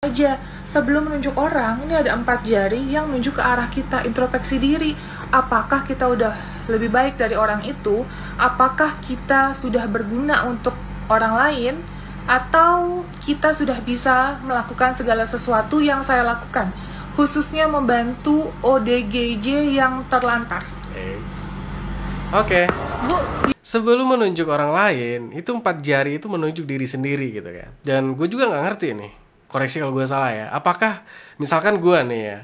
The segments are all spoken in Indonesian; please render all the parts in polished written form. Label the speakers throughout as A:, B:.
A: aja. Sebelum menunjuk orang, ini ada 4 jari yang menunjuk ke arah kita, introspeksi diri. Apakah kita udah lebih baik dari orang itu? Apakah kita sudah berguna untuk orang lain? Atau kita sudah bisa melakukan segala sesuatu yang saya lakukan, khususnya membantu ODGJ yang terlantar.
B: Oke. Sebelum menunjuk orang lain, itu 4 jari itu menunjuk diri sendiri gitu kan. Dan gue juga nggak ngerti nih, koreksi kalau gue salah ya. Apakah misalkan gue nih ya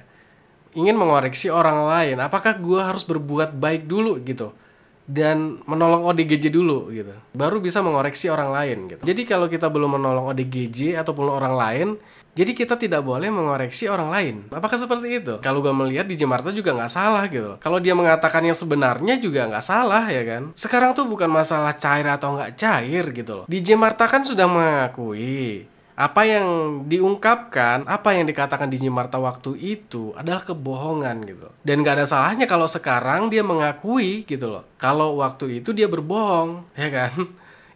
B: ingin mengoreksi orang lain, apakah gue harus berbuat baik dulu gitu dan menolong ODGJ dulu gitu, baru bisa mengoreksi orang lain gitu. Jadi kalau kita belum menolong ODGJ ataupun orang lain, jadi kita tidak boleh mengoreksi orang lain. Apakah seperti itu? Kalau gue melihat DJ Marta juga nggak salah gitu. Kalau dia mengatakan yang sebenarnya juga nggak salah ya kan. Sekarang tuh bukan masalah cair atau nggak cair gitu loh. DJ Marta kan sudah mengakui apa yang diungkapkan, apa yang dikatakan DJ Marta waktu itu adalah kebohongan gitu. Dan gak ada salahnya kalau sekarang dia mengakui gitu loh, kalau waktu itu dia berbohong, ya kan?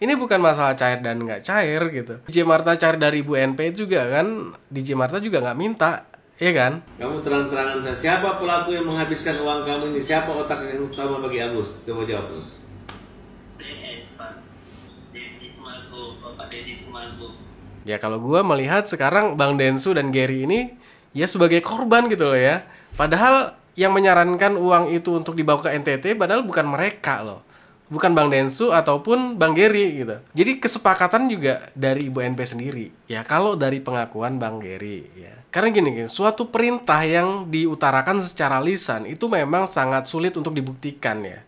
B: Ini bukan masalah cair dan gak cair gitu. DJ Marta cair dari Ibu NP juga kan, DJ Marta juga gak minta, ya kan?
C: Kamu terang-terangan saya, siapa pelaku yang menghabiskan uang kamu ini? Siapa otak yang utama bagi Agus? Coba jawab terus.
D: Bapak Deddy Sumargo.
B: Ya kalau gue melihat sekarang Bang Densu dan Gary ini ya sebagai korban gitu loh ya. Padahal yang menyarankan uang itu untuk dibawa ke NTT padahal bukan mereka loh. Bukan Bang Densu ataupun Bang Gary gitu. Jadi kesepakatan juga dari Ibu NP sendiri. Ya kalau dari pengakuan Bang Gary ya. Karena gini, suatu perintah yang diutarakan secara lisan itu memang sangat sulit untuk dibuktikan ya.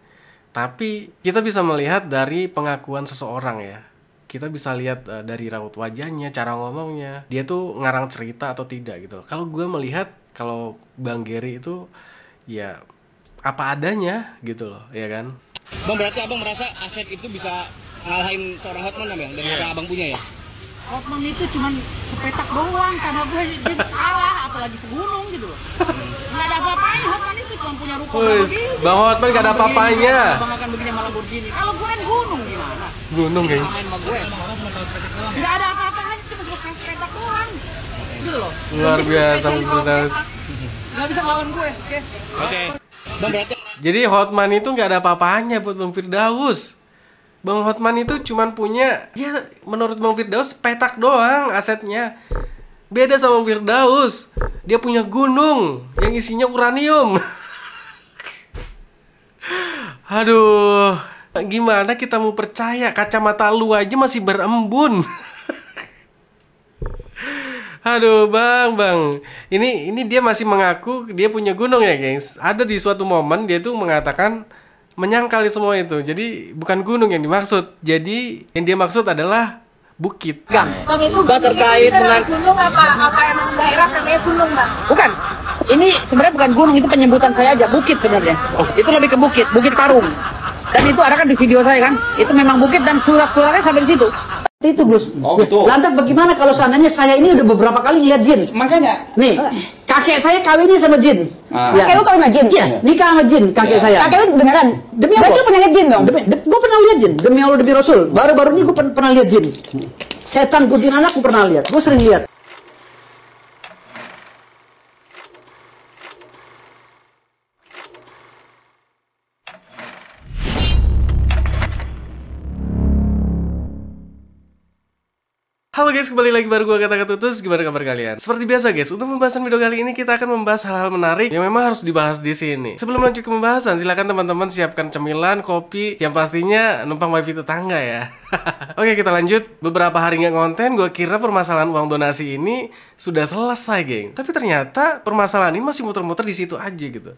B: Tapi kita bisa melihat dari pengakuan seseorang ya. Kita bisa lihat dari raut wajahnya, cara ngomongnya, dia tuh ngarang cerita atau tidak gitu. Kalau gue melihat kalau Bang Gary itu ya apa adanya gitu loh, ya kan?
E: Bang, berarti abang merasa aset itu bisa ngalahin seorang Hotman ya, dengan apa abang punya ya?
F: Hotman itu cuma sepetak doang, karena gue dia kalah, apalagi segunung gitu loh. Nggak ada apa-apanya, Hotman itu cuma punya ruko berapa gini.
B: Bang Hotman nggak ada apa-apanya.
E: Abang akan begini malam begini.
F: Kalau gue kan gunung gimana?
B: Gunung ya?
F: Main sama gue. Nggak ada apa-apanya, cuma sepetak doang. Gitu loh.
B: Luar biasa,
F: nggak bisa ngelawan gue, oke?
E: Oke. Bang, berarti
B: jadi Hotman itu nggak ada apa-apanya buat Bang Firdaus. Bang Hotman itu cuman punya, ya menurut Bang Firdaus petak doang asetnya. Beda sama Bang Firdaus, dia punya gunung yang isinya uranium. Aduh, gimana kita mau percaya, kacamata lu aja masih berembun. Aduh bang, ini dia masih mengaku dia punya gunung ya guys. Ada di suatu momen dia tuh mengatakan menyangkali semua itu. Jadi bukan gunung yang dimaksud. Jadi yang dia maksud adalah bukit.
F: Bang itu nggak terkait dengan gunung apa emang daerah namanya gunung bang? Bukan. Ini sebenarnya bukan gunung, itu penyebutan saya aja, bukit sebenarnya. Itu lebih ke bukit, Bukit Parung. Dan itu ada kan di video saya kan. Itu memang bukit dan surat-suratnya sampai di situ.
G: Itu Gus.
E: Oh betul.
G: Lantas bagaimana kalau seandainya saya ini udah beberapa kali lihat jin?
E: Makanya
G: Nih, kakek saya kawinnya sama jin. Ya.
F: Kakek lu kawin sama jin?
G: Iya, nikah sama jin kakek saya.
F: Kakek lu beneran?
G: Demi
F: Berarti
G: Allah.
F: lu pernah lihat jin dong?
G: Gue pernah lihat jin. Demi Allah demi Rasul. Baru-baru ini gue pernah lihat jin. Setan kuntilanak gue pernah lihat. Gue sering lihat.
B: Halo guys, kembali lagi baru gue Kata Ketutus. Gimana kabar kalian? Seperti biasa guys, untuk pembahasan video kali ini kita akan membahas hal-hal menarik yang memang harus dibahas di sini. Sebelum lanjut ke pembahasan, silakan teman-teman siapkan cemilan, kopi, yang pastinya numpang wifi tetangga ya. Oke, kita lanjut. Beberapa hari nggak konten, gue kira permasalahan uang donasi ini sudah selesai, geng. Tapi ternyata permasalahan ini masih muter-muter di situ aja gitu.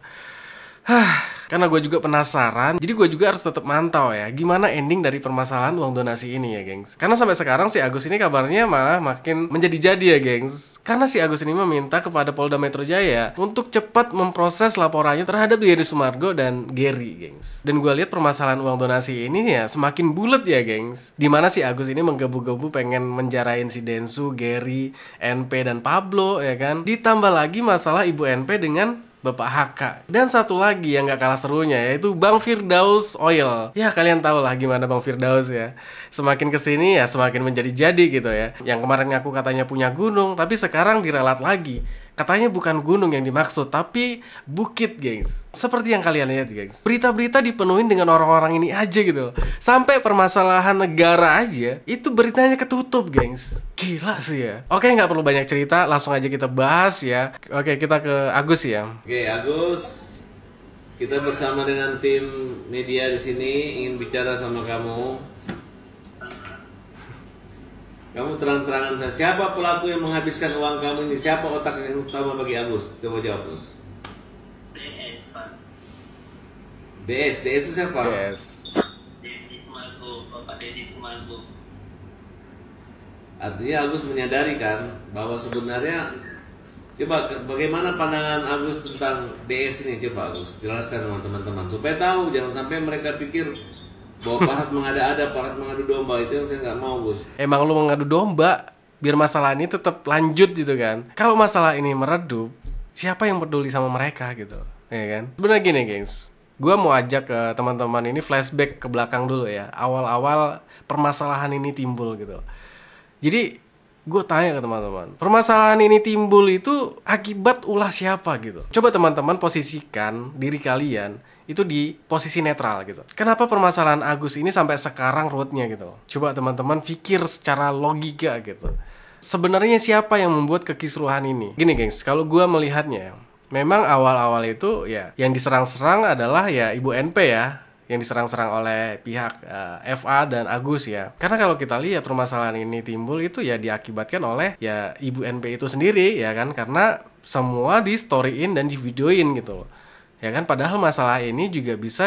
B: Karena gue juga penasaran, jadi gue juga harus tetap mantau ya gimana ending dari permasalahan uang donasi ini ya gengs. Karena sampai sekarang si Agus ini kabarnya malah makin menjadi-jadi ya gengs. Karena si Agus ini meminta kepada Polda Metro Jaya untuk cepat memproses laporannya terhadap Deddy Sumargo dan Gary gengs. Dan gue lihat permasalahan uang donasi ini ya semakin bulat ya gengs. Dimana si Agus ini menggebu-gebu pengen menjarain si Densu, Gary, NP dan Pablo ya kan. Ditambah lagi masalah Ibu NP dengan Bapak HK. Dan satu lagi yang gak kalah serunya yaitu Bang Firdaus Oil. Ya kalian tahu lah gimana Bang Firdaus ya. Semakin kesini ya semakin menjadi-jadi gitu ya. Yang kemarin ngaku katanya punya gunung, tapi sekarang diralat lagi. Katanya bukan gunung yang dimaksud, tapi bukit, gengs. Seperti yang kalian lihat, gengs. Berita-berita dipenuhin dengan orang-orang ini aja gitu. Sampai permasalahan negara aja, itu beritanya ketutup, gengs. Gila sih ya. Oke, nggak perlu banyak cerita, langsung aja kita bahas ya. Oke, kita ke Agus ya.
C: Oke, Agus, kita bersama dengan tim media di sini ingin bicara sama kamu. Kamu terang-terangan saya, siapa pelaku yang menghabiskan uang kamu ini? Siapa otak yang utama bagi Agus? Coba jawab, Agus.
D: DS, Pak.
C: DS itu siapa?
B: Yes.
D: Deddy Sumargo, Bapak Deddy Sumargo.
C: Artinya Agus menyadari kan bahwa sebenarnya, coba bagaimana pandangan Agus tentang DS ini? Coba Agus jelaskan sama teman-teman supaya tahu, jangan sampai mereka pikir bahwa Pahat mengada-ada, Pahat mengadu domba. Itu yang saya nggak mau, Gus.
B: Emang lu mengadu domba biar masalah ini tetap lanjut gitu kan. Kalau masalah ini meredup, siapa yang peduli sama mereka gitu, ya kan? Sebenarnya gini, gengs. Gua mau ajak ke teman-teman ini flashback ke belakang dulu ya. Awal-awal permasalahan ini timbul gitu. Jadi gue tanya ke teman-teman, permasalahan ini timbul itu akibat ulah siapa gitu. Coba teman-teman posisikan diri kalian itu di posisi netral gitu. Kenapa permasalahan Agus ini sampai sekarang rootnya gitu? Coba teman-teman pikir secara logika gitu. Sebenarnya siapa yang membuat kekisruhan ini? Gini gengs, kalau gue melihatnya, memang awal-awal itu ya yang diserang-serang adalah ya Ibu NP ya, yang diserang-serang oleh pihak FA dan Agus ya. Karena kalau kita lihat permasalahan ini timbul itu ya diakibatkan oleh ya Ibu NP itu sendiri ya kan, karena semua di storyin dan di videoin gitu. Ya kan, padahal masalah ini juga bisa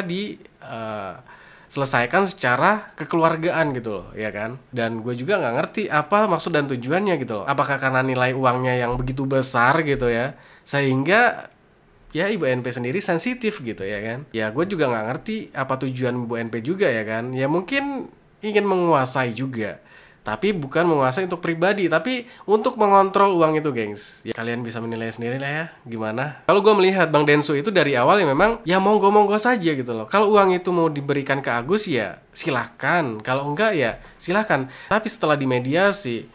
B: selesaikan secara kekeluargaan gitu loh, ya kan. Dan gue juga nggak ngerti apa maksud dan tujuannya gitu loh. Apakah karena nilai uangnya yang begitu besar gitu ya, sehingga ya Ibu NP sendiri sensitif gitu ya kan. Ya gue juga nggak ngerti apa tujuan Ibu NP juga ya kan. Ya mungkin ingin menguasai juga, tapi bukan menguasai untuk pribadi, tapi untuk mengontrol uang itu, gengs. Ya, kalian bisa menilai sendiri lah ya, gimana. Kalau gue melihat Bang Densu itu dari awal ya memang ya monggo-monggo saja gitu loh. Kalau uang itu mau diberikan ke Agus ya silahkan, kalau enggak ya silahkan. Tapi setelah dimediasi,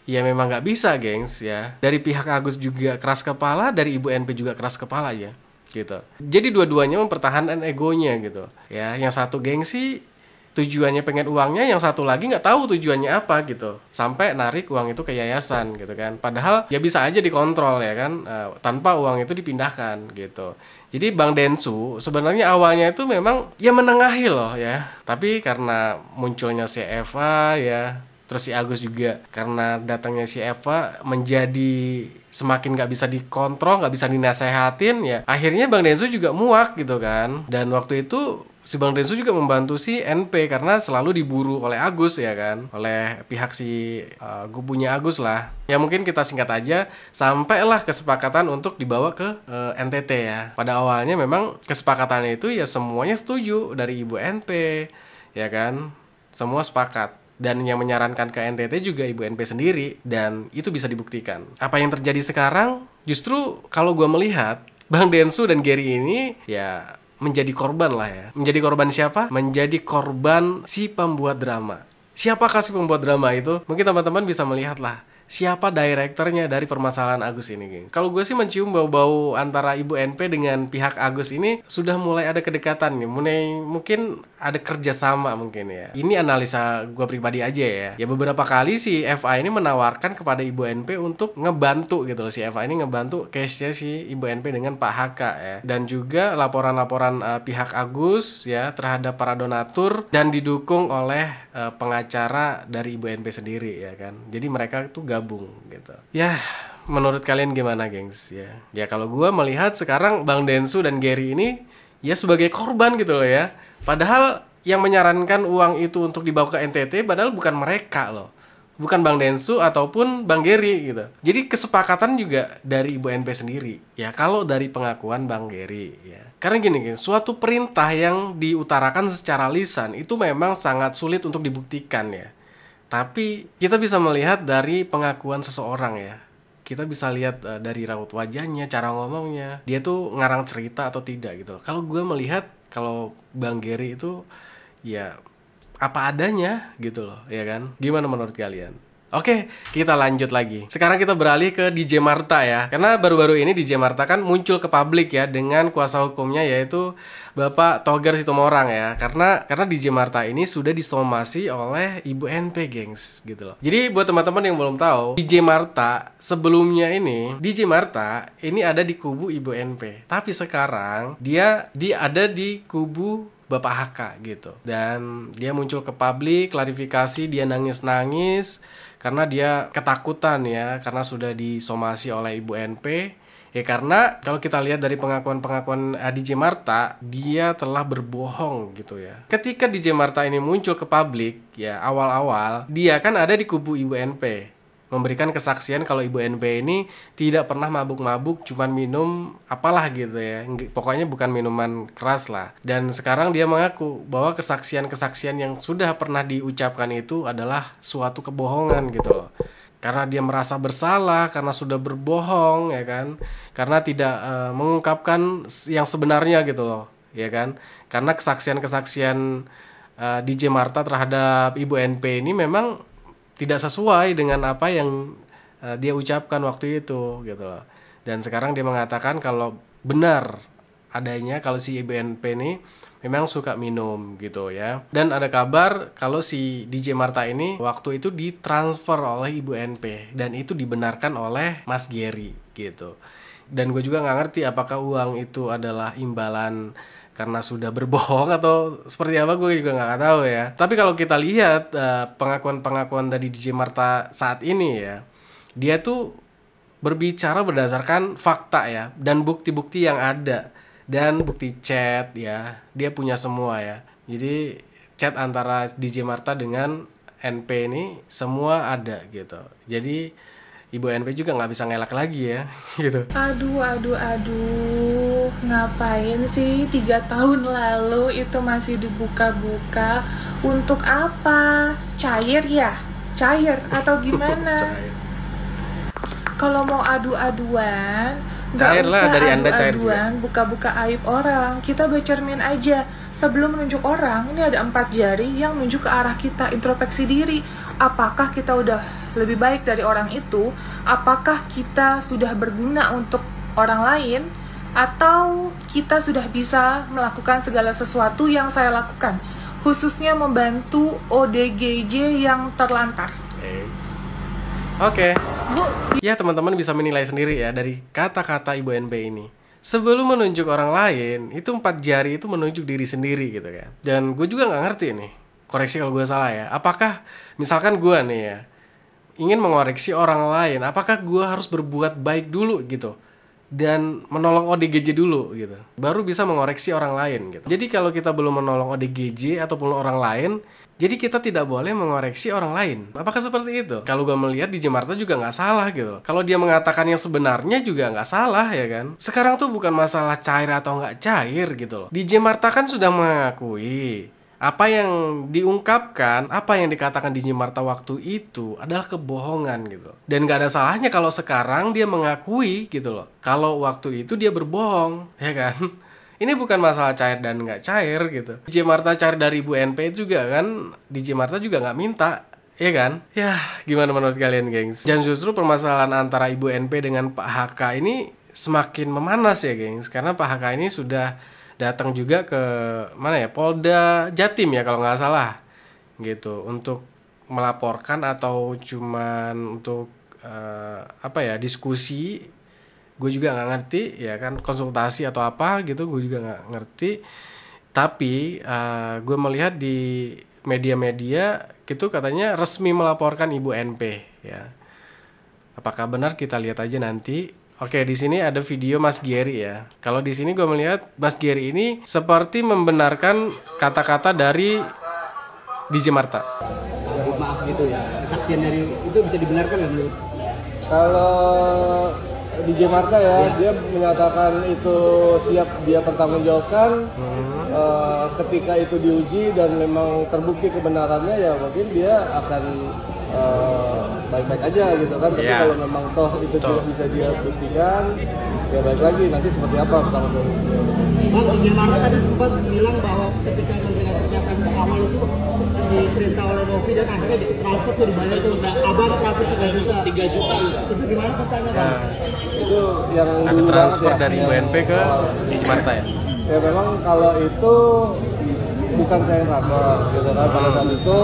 B: ya memang nggak bisa, gengs ya. Dari pihak Agus juga keras kepala, dari Ibu NP juga keras kepala ya, gitu. Jadi dua-duanya mempertahankan egonya gitu. Ya, yang satu gengsi, tujuannya pengen uangnya, yang satu lagi nggak tahu tujuannya apa gitu, sampai narik uang itu ke yayasan gitu kan. Padahal ya bisa aja dikontrol ya kan, tanpa uang itu dipindahkan gitu. Jadi Bang Densu sebenarnya awalnya itu memang ya menengahi loh ya, tapi karena munculnya si Eva ya, terus si Agus juga karena datangnya si Eva menjadi semakin nggak bisa dikontrol, nggak bisa dinasehatin ya, akhirnya Bang Densu juga muak gitu kan. Dan waktu itu si Bang Densu juga membantu si NP karena selalu diburu oleh Agus ya kan, oleh pihak si gubunya Agus lah. Ya mungkin kita singkat aja, sampailah kesepakatan untuk dibawa ke NTT ya. Pada awalnya memang kesepakatannya itu ya semuanya setuju, dari Ibu NP ya kan, semua sepakat. Dan yang menyarankan ke NTT juga Ibu NP sendiri, dan itu bisa dibuktikan. Apa yang terjadi sekarang, justru kalau gue melihat Bang Densu dan Gary ini ya menjadi korban lah ya. Menjadi korban siapa? Menjadi korban si pembuat drama. Siapakah si pembuat drama itu? Mungkin teman-teman bisa melihat lah siapa direkturnya dari permasalahan Agus ini, geng. Kalau gue sih mencium bau-bau antara Ibu NP dengan pihak Agus ini sudah mulai ada kedekatan nih, mungkin ada kerjasama mungkin ya. Ini analisa gue pribadi aja ya. Ya beberapa kali si FA ini menawarkan kepada Ibu NP untuk ngebantu gitu loh. Si FA ini ngebantu case-nya si Ibu NP dengan Pak HK ya. Dan juga laporan-laporan pihak Agus ya terhadap para donatur, dan didukung oleh pengacara dari Ibu NP sendiri ya kan. Jadi mereka tuh gabung gitu. Ya, menurut kalian gimana, gengs? Ya kalau gue melihat sekarang Bang Densu dan Gary ini ya sebagai korban gitu loh ya. Padahal yang menyarankan uang itu untuk dibawa ke NTT padahal bukan mereka loh. Bukan Bang Densu ataupun Bang Gary gitu. Jadi kesepakatan juga dari Ibu NP sendiri. Ya kalau dari pengakuan Bang Gary ya. Karena gini, gengs, suatu perintah yang diutarakan secara lisan itu memang sangat sulit untuk dibuktikan ya. Tapi kita bisa melihat dari pengakuan seseorang ya. kita bisa lihat dari raut wajahnya, cara ngomongnya, dia tuh ngarang cerita atau tidak gitu. Kalau gue melihat kalau Bang Gary itu ya apa adanya gitu loh, ya kan? Gimana menurut kalian? Oke, kita lanjut lagi. Sekarang kita beralih ke DJ Marta ya. Karena baru-baru ini DJ Marta kan muncul ke publik ya dengan kuasa hukumnya yaitu Bapak Thogar Sitomorang ya. Karena DJ Marta ini sudah disomasi oleh Ibu NP, gengs, gitu loh. Jadi buat teman-teman yang belum tahu, DJ Marta sebelumnya ini ada di kubu Ibu NP. Tapi sekarang dia ada di kubu Bapak HK gitu. Dan dia muncul ke publik, klarifikasi, dia nangis-nangis karena dia ketakutan ya, karena sudah disomasi oleh Ibu NP. Ya karena kalau kita lihat dari pengakuan-pengakuan DJ Marta, dia telah berbohong gitu ya. Ketika DJ Marta ini muncul ke publik ya, awal-awal dia kan ada di kubu Ibu NP, memberikan kesaksian kalau Ibu NP ini tidak pernah mabuk-mabuk, cuman minum apalah gitu ya. Pokoknya bukan minuman keras lah. Dan sekarang dia mengaku bahwa kesaksian-kesaksian yang sudah pernah diucapkan itu adalah suatu kebohongan gitu loh. Karena dia merasa bersalah, karena sudah berbohong ya kan. Karena tidak mengungkapkan yang sebenarnya gitu loh, ya kan. Karena kesaksian-kesaksian DJ Marta terhadap Ibu NP ini memang tidak sesuai dengan apa yang dia ucapkan waktu itu gitu loh. Dan sekarang dia mengatakan kalau benar adanya kalau si Ibu NP ini memang suka minum gitu ya. Dan ada kabar kalau si DJ Marta ini waktu itu ditransfer oleh Ibu NP dan itu dibenarkan oleh Mas Gary gitu. Dan gue juga nggak ngerti apakah uang itu adalah imbalan karena sudah berbohong atau seperti apa, gue juga nggak tahu ya. Tapi kalau kita lihat pengakuan-pengakuan dari DJ Marta saat ini ya, dia tuh berbicara berdasarkan fakta ya, dan bukti-bukti yang ada, dan bukti chat ya, dia punya semua ya. Jadi chat antara DJ Marta dengan NP ini semua ada gitu. Jadi Ibu NP juga nggak bisa ngelak lagi ya gitu.
A: Aduh, ngapain sih 3 tahun lalu itu masih dibuka-buka? Untuk apa? Cair ya? Cair atau gimana? Kalau mau adu-aduan, nggak usah
B: dari Anda cair
A: adu-aduan, buka-buka aib orang. Kita bercermin aja. Sebelum menunjuk orang, ini ada 4 jari yang menunjuk ke arah kita, introspeksi diri. Apakah kita udah lebih baik dari orang itu? Apakah kita sudah berguna untuk orang lain? Atau kita sudah bisa melakukan segala sesuatu yang saya lakukan? Khususnya membantu ODGJ yang terlantar.
B: Oke. Ya teman-teman bisa menilai sendiri ya dari kata-kata Ibu NP ini. Sebelum menunjuk orang lain, itu 4 jari itu menunjuk diri sendiri gitu kan. Dan gue juga nggak ngerti nih, koreksi kalau gue salah ya. Apakah misalkan gue nih ya ingin mengoreksi orang lain, apakah gue harus berbuat baik dulu gitu dan menolong ODGJ dulu gitu, baru bisa mengoreksi orang lain gitu. Jadi kalau kita belum menolong ODGJ ataupun orang lain, jadi kita tidak boleh mengoreksi orang lain. Apakah seperti itu? Kalau gue melihat DJ Marta juga nggak salah gitu. Kalau dia mengatakan yang sebenarnya juga nggak salah ya kan. Sekarang tuh bukan masalah cair atau nggak cair gitu loh. DJ Marta kan sudah mengakui apa yang diungkapkan, apa yang dikatakan DJ Marta waktu itu adalah kebohongan gitu. Dan gak ada salahnya kalau sekarang dia mengakui gitu loh, kalau waktu itu dia berbohong, ya kan? Ini bukan masalah cair dan gak cair gitu. DJ Marta cair dari Ibu NP juga kan, DJ Marta juga gak minta, ya kan? Ya, gimana menurut kalian, gengs? Dan justru permasalahan antara Ibu NP dengan Pak HK ini semakin memanas ya, gengs. Karena Pak HK ini sudah datang juga ke mana ya, Polda Jatim ya kalau nggak salah gitu, untuk melaporkan atau cuman untuk diskusi. Gue juga nggak ngerti ya kan, konsultasi atau apa gitu, gue juga nggak ngerti. Tapi gue melihat di media-media gitu katanya resmi melaporkan Ibu NP ya. Apakah benar, kita lihat aja nanti. Oke, di sini ada video Mas Gary ya. Kalau di sini gue melihat Mas Gary ini seperti membenarkan kata-kata dari DJ Marta.
E: Maaf gitu ya, kesaksian dari itu bisa dibenarkan nggak menurut?
H: Kalau DJ Marta ya, dia menyatakan itu siap dia pertanggungjawabkan. Ketika itu diuji dan memang terbukti kebenarannya, ya mungkin dia akan baik-baik aja gitu kan. Tapi kalau memang toh itu tidak bisa dia buktikan, ya baik lagi nanti seperti apa pertama kali.
G: Bang, gimana tadi sempat bilang bahwa ketika memberikan pernyataan ke awal itu diperintah oleh Novi dan akhirnya ditransfer tuh dibayar tuh abang transfer 3 juta. Itu gimana katanya Bang?
H: Itu yang
B: ada transfer dari UNP ke Dijemarta ya?
H: Ya memang kalau itu bukan saya yang transfer gitu kan. Pada saat itu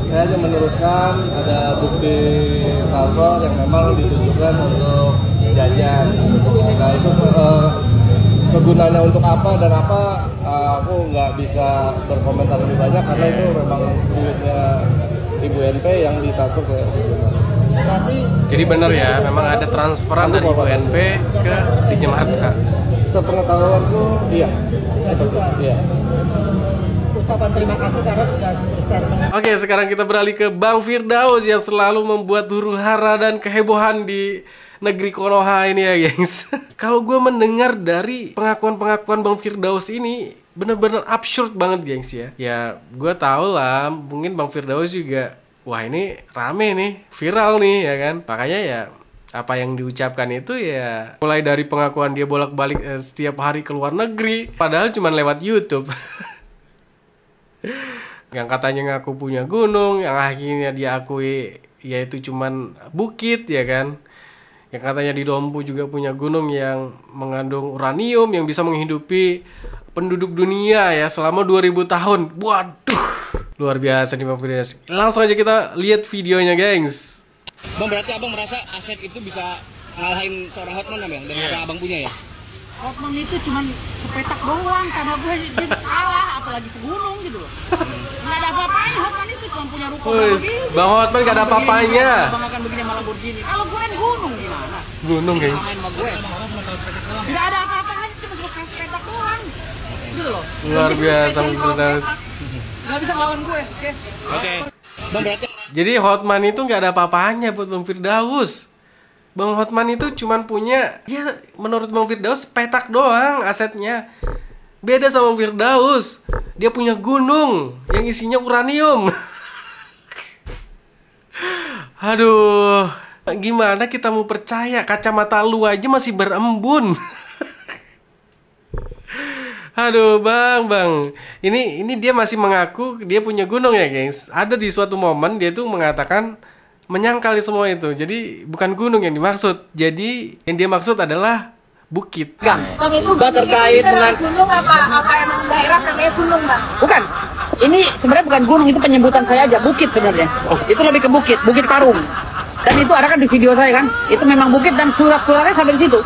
H: saya hanya meneruskan ada bukti transfer yang memang ditujukan untuk jajan. Nah itu kegunaannya untuk apa dan apa aku nggak bisa berkomentar lebih banyak karena itu memang duitnya Ibu NP yang ditransfer ke
B: Jadi benar ya, memang ada transferan dari UNP ke Dijemarta.
H: Sepengetahuanku iya, seperti iya.
G: Ucapan terima kasih karena sudah statement.
B: Oke, sekarang kita beralih ke Bang Firdaus yang selalu membuat huru-hara dan kehebohan di negeri Konoha ini ya gengs. Kalau gue mendengar dari pengakuan-pengakuan Bang Firdaus ini bener-bener absurd banget gengs ya. Ya gue tau lah, mungkin Bang Firdaus juga wah ini rame nih, viral nih ya kan. Makanya ya apa yang diucapkan itu ya mulai dari pengakuan dia bolak-balik setiap hari ke luar negeri, padahal cuma lewat YouTube. Yang katanya ngaku punya gunung, yang akhirnya diakui yaitu cuman bukit ya kan. Yang katanya di Dompu juga punya gunung yang mengandung uranium yang bisa menghidupi penduduk dunia ya selama 2000 tahun. Waduh, luar biasa nih Bang Firdaus. Langsung aja kita lihat videonya gengs.
E: Bang, berarti abang merasa aset itu bisa ngalahin seorang Hotman ya, dengan apa abang punya ya?
F: Hotman itu cuma sepetak doang karena gue jadi kalah, apalagi segunung gitu loh. Nggak ada apa-apanya Hotman itu, cuma punya ruko begini.
B: Bang Hotman nggak ada apa-apanya.
F: Abang akan begini malam Lamborghini. Kalau gue kan gunung gimana?
B: Gunung gengs.
F: Samain sama gue. Nggak ada apa-apanya, cuma sepetak doang. Gitu loh.
B: Luar biasa Bang Firdaus.
F: Nggak bisa ngelawan gue, oke?
E: Oke. Bang, berarti
B: Jadi Hotman itu nggak ada apa-apanya buat Bang Firdaus. Bang Hotman itu cuman punya, ya menurut Bang Firdaus petak doang asetnya. Beda sama Bang Firdaus, dia punya gunung yang isinya uranium. Aduh, gimana kita mau percaya, kacamata lu aja masih berembun. Aduh bang, ini dia masih mengaku dia punya gunung ya gengs. Ada di suatu momen dia tuh mengatakan menyangkali semua itu. Jadi bukan gunung yang dimaksud. Jadi yang dia maksud adalah bukit.
F: Bang, itu terkait dengan
G: gunung apa emang daerah namanya gunung Bang?
F: bukan. Ini sebenarnya bukan gunung, itu penyebutan saya aja, bukit sebenarnya. Itu lebih ke bukit, Bukit Parung. Dan itu ada kan di video saya kan. Itu memang bukit dan surat-suratnya sampai di situ.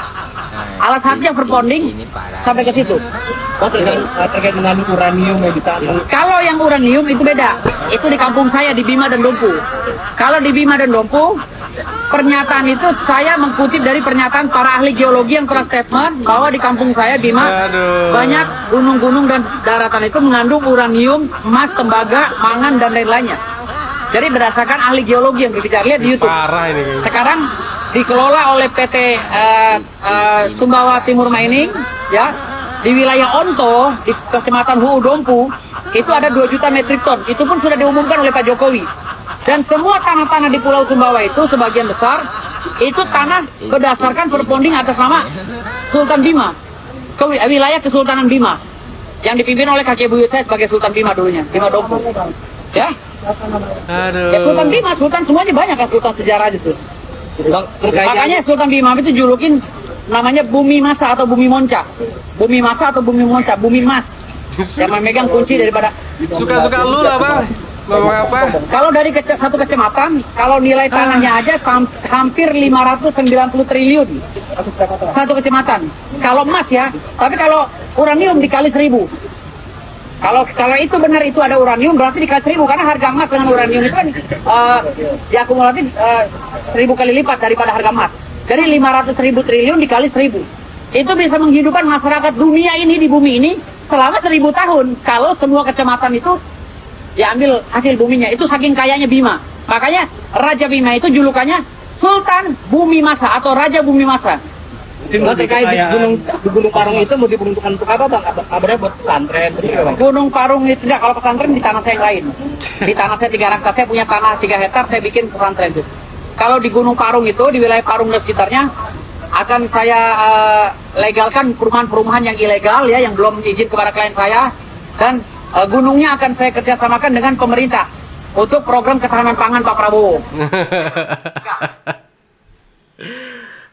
F: Alat sakti yang berponding sampai ke situ.
G: Terkait dengan uranium yang ditambang.
F: Kalau yang uranium itu beda. Itu di kampung saya di Bima dan Dompu. Kalau di Bima dan Dompu, pernyataan itu saya mengkutip dari pernyataan para ahli geologi yang telah statement bahwa di kampung saya Bima banyak gunung-gunung dan daratan itu mengandung uranium, emas, tembaga, mangan dan lain-lainnya. Jadi berdasarkan ahli geologi yang berbicara, lihat di YouTube.
B: Parah ini gengs.
F: Sekarang dikelola oleh PT Sumbawa Timur Mining ya. Di wilayah Onto, di Kecamatan Huu Dompu, itu ada 2 juta metrik ton. Itu pun sudah diumumkan oleh Pak Jokowi. Dan semua tanah-tanah di Pulau Sumbawa itu, sebagian besar, itu tanah berdasarkan perponding atas nama Sultan Bima. Ke wilayah Kesultanan Bima. Yang dipimpin oleh kakek buyut saya sebagai Sultan Bima dulunya, Bima Dompu. Ya?
B: Aduh.
F: Ya Sultan Bima, Sultan semuanya banyak kan Sultan sejarah gitu. Makanya Sultan Bima itu julukin namanya Bumi Masa atau Bumi Monca. Bumi Masa atau Bumi Monca, Bumi Mas. Yang memegang kunci daripada
B: Suka-suka lu lah bang. Ngomong apa?
F: Kalau dari satu kecamatan, kalau nilai tanahnya aja hampir 590 triliun. Satu kecamatan. Kalau emas ya, tapi kalau uranium dikali 1000. Kalau itu benar itu ada uranium berarti dikali 1000 karena harga emas dengan uranium itu kan diakumulatif 1000 kali lipat daripada harga emas. Jadi 500.000 triliun dikali 1000. Itu bisa menghidupkan masyarakat dunia ini di bumi ini selama 1000 tahun. Kalau semua kecamatan itu diambil hasil buminya, itu saking kayanya Bima. Makanya Raja Bima itu julukannya Sultan Bumi Masa atau Raja Bumi Masa. Bang, terkait di Gunung Parung itu mau diperuntukkan untuk apa bang? Kabarnya buat pesantren? Gunung Parung itu enggak, kalau pesantren di tanah saya yang lain. Di tanah saya 3 hektar, saya punya tanah 3 hektar, saya bikin pesantren itu. Kalau di Gunung Parung itu, di wilayah Parung dan sekitarnya, akan saya legalkan perumahan-perumahan yang ilegal ya, yang belum izin kepada klien saya, dan gunungnya akan saya kerjasamakan dengan pemerintah untuk program ketahanan pangan Pak Prabowo.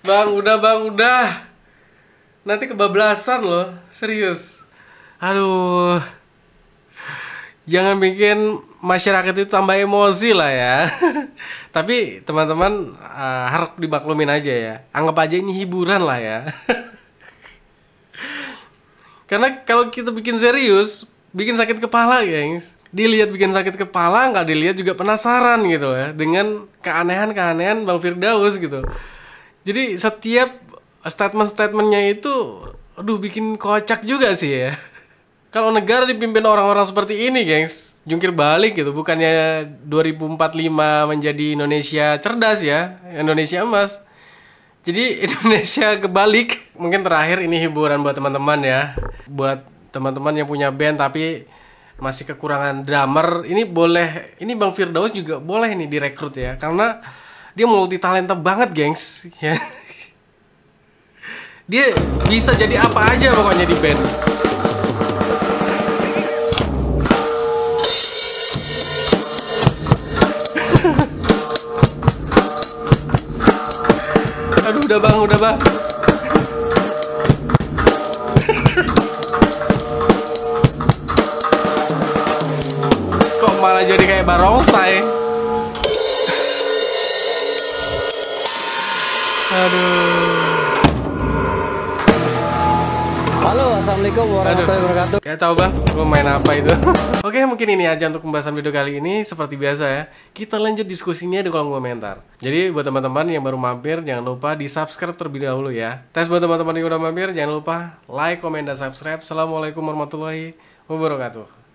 B: Bang, udah. Nanti kebablasan loh, serius. Aduh. Jangan bikin masyarakat itu tambah emosi lah ya. Tapi teman-teman harap dimaklumin aja ya. Anggap aja ini hiburan lah ya. Karena kalau kita bikin serius, bikin sakit kepala, gengs. Dilihat bikin sakit kepala, nggak dilihat juga penasaran gitu ya. Dengan keanehan-keanehan Bang Firdaus gitu. Jadi setiap statement-statementnya itu, aduh bikin kocak juga sih ya. Kalau negara dipimpin orang-orang seperti ini, gengs, jungkir balik gitu. Bukannya 2045 menjadi Indonesia cerdas ya, Indonesia emas. Jadi Indonesia kebalik. Mungkin terakhir ini hiburan buat teman-teman ya. Buat teman-teman yang punya band tapi masih kekurangan drummer, ini boleh, ini Bang Firdaus juga boleh nih direkrut ya. Karena dia multi talenta banget, gengs. Ya. Dia bisa jadi apa aja pokoknya di band. Aduh, udah bang. Kok malah jadi kayak barongsai? Aduh.
I: Halo, assalamualaikum warahmatullahi wabarakatuh.
B: Kayak tahu bang, gue main apa itu? Oke, mungkin ini aja untuk pembahasan video kali ini. Seperti biasa ya, kita lanjut diskusinya di kolom komentar. Jadi buat teman-teman yang baru mampir, jangan lupa di subscribe terlebih dahulu ya. Tes buat teman-teman yang udah mampir, jangan lupa like, komen, dan subscribe. Assalamualaikum warahmatullahi wabarakatuh.